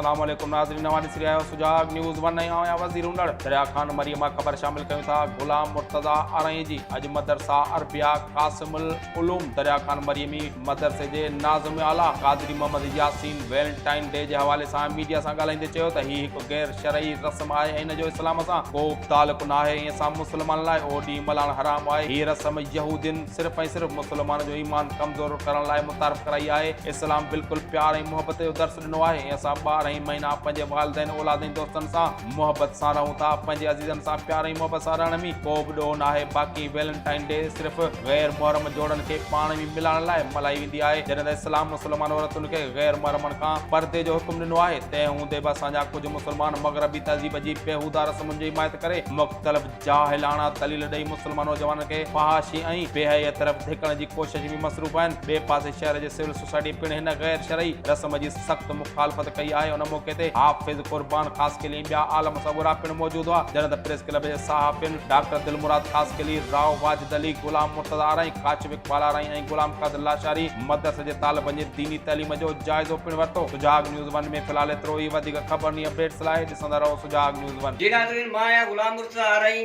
अस्सलाम वालेकुम नाज़रीन, नवां ॾिसी रहिया आहियो सुजाग न्यूज़ वन। आया वज़ीर उंदड़ दरिया खान मरियम ख़बर शामिल कयूं था गुलाम मुर्तज़ा अरई जी। अॼु मदरसा अरबिया कासिमुल उलूम दरिया खान मरियमी मदरसे जे नाज़िम आला कादरी मोहम्मद यासीन वैलेंटाइन डे जे हवाले सां मीडिया सां ॻाल्हाईंदे चयो त हीउ हिकु गैर शरई रस्म आहे ऐं इन जो इस्लाम सां को तालुक़ न आहे। इन सां मुस्लमान लाइ उहो ॾींहुं मल्हाइणु हराम आहे। हीअ रस्म यहूदियुनि सिर्फ़ु ऐं सिर्फ़ु मुस्लमान जो ईमान कमज़ोर करण लाइ मुतारिफ़ कराई आहे। इस्लाम बिल्कुलु प्यार ऐं मुहबत जो दर्स ॾिनो आहे ऐं असां 12 महीना पंहिंजे वालिदैन औलाद ऐं दोस्तनि सां मुहबत सां रहूं था। पंहिंजे अज़ीज़नि सां प्यार ऐं मुहबत सां रहण में को बि ॾोह न आहे। बाक़ी वैलेंटाइन डे सिर्फ़ु गैर मुहरम जोड़नि खे पाण में मिलाइण लाइ मल्हाई वेंदी आहे। जॾहिं त इस्लाम मुस्लमान औरतुनि खे गैर मुहरमनि खां पर्दे जो हुकुम ॾिनो आहे। तंहिं हूंदे बि असांजा कुझु मुस्लमान मग़रबी तहज़ीब जी बेहूदा रस्मुनि जी हिमायत करे मुख़्तलिफ़ जाहिलाना दलील ॾेई मुस्लमान नौजवाननि खे फहाशी ऐं बेहया तरफ़ धिकण जी कोशिश में मसरूफ़ आहिनि। ॿिए पासे शहर जे सिविल सोसाइटी पिणु हिन गैर शरई रस्म जी सख़्त मुखालफ़त कई आहे। उन मौक़े ते हाफ़िज़ क़ुर्बान ख़ासकली ॿिया आलम सबूरा पिणु मौजूद हुआ। जॾहिं त प्रेस क्लब जे सहाफ़िन डॉक्टर दिलमुराद ख़ासकली राव वाजिद अली गुलाम मुर्तज़ा अरई काशिफ़ इक़बाल अरई ऐं गुलाम क़ादिर लाशारी मदरसे जे तालिबनि जे दीनी तइलीम जो जाइज़ो पिणु वरितो। सुजाग न्यूज़ वन में फ़िलहाल एतिरो ई। वधीक ख़बरनी अपडेट्स लाइ ॾिसंदा रहो सुजाग न्यूज़ वन। जी नाज़रीन, मां आहियां गुलाम मुर्तज़ा अरई,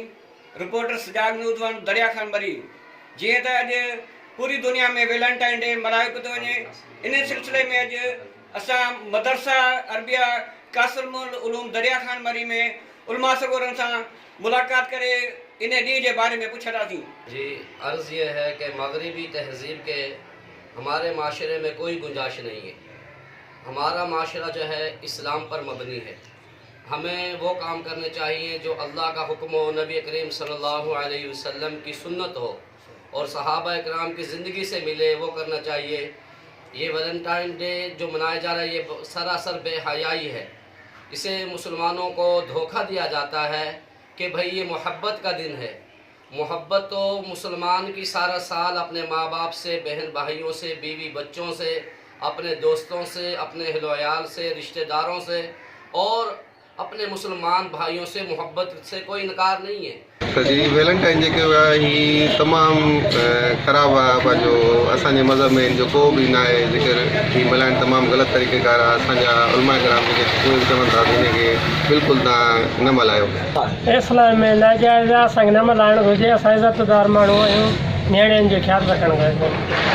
रिपोर्टर सुजाग न्यूज़ वन दरिया खान मरी। जीअं त अॼु पूरी दुनिया में वैलेंटाइन डे मल्हायो पियो थो वञे, इन सिलसिले में अॼु असां मदरसा अरबिया कासिमुल उलूम दरिया खान मरी में उलमा सगोरनि सां मुलाक़ात करे इन ॾींहं जे बारे में पुछंदासीं। जी, अर्ज़ ये है कि मगरबी तहज़ीब के हमारे माशरे में कोई गुंजाइश नहीं है। हमारा माशरा जो है इस्लाम पर मबनी है। हमें वो काम करने चाहिए जो अल्लाह का हुक्म हो, नबी करीम सल्लल्लाहु अलैहि वसल्लम की सुन्नत हो और सहाबा इकराम की ज़िंदगी से मिले, वो करना चाहिए। ये वैलेंटाइन डे जो मनाया जा रहा है ये सरासर बेहयाई है। इसे मुसलमानों को धोखा दिया जाता है कि भाई ये मोहब्बत का दिन है। मोहब्बत तो मुसलमान की सारा साल अपने माँ बाप से, बहन भाइयों से, बीवी बच्चों से, अपने दोस्तों से, अपने अहल से, रिश्तेदारों से और अपने मुसलमान भाइयों से मोहब्बत से कोई इनकार नहीं है। तो जी वैलेंटाइन जो ही तमाम ख़राब आहे। जो असांजे मज़हब में जो को भी ना है ज़िक्र ही मल्हाइण तमाम गलत तरीक़े कार आहे। असांजा उलमा कराम जेके कोई बि चवनि था हिनखे बिल्कुलु तव्हां न मल्हायो। इस्लाम में नाजाइज़ आहे, असांखे न मल्हाइणु घुरिजे। असां इज़तदार माण्हू आहियूं, नियाणियुनि जो ख़्यालु रखणु घुरिजे।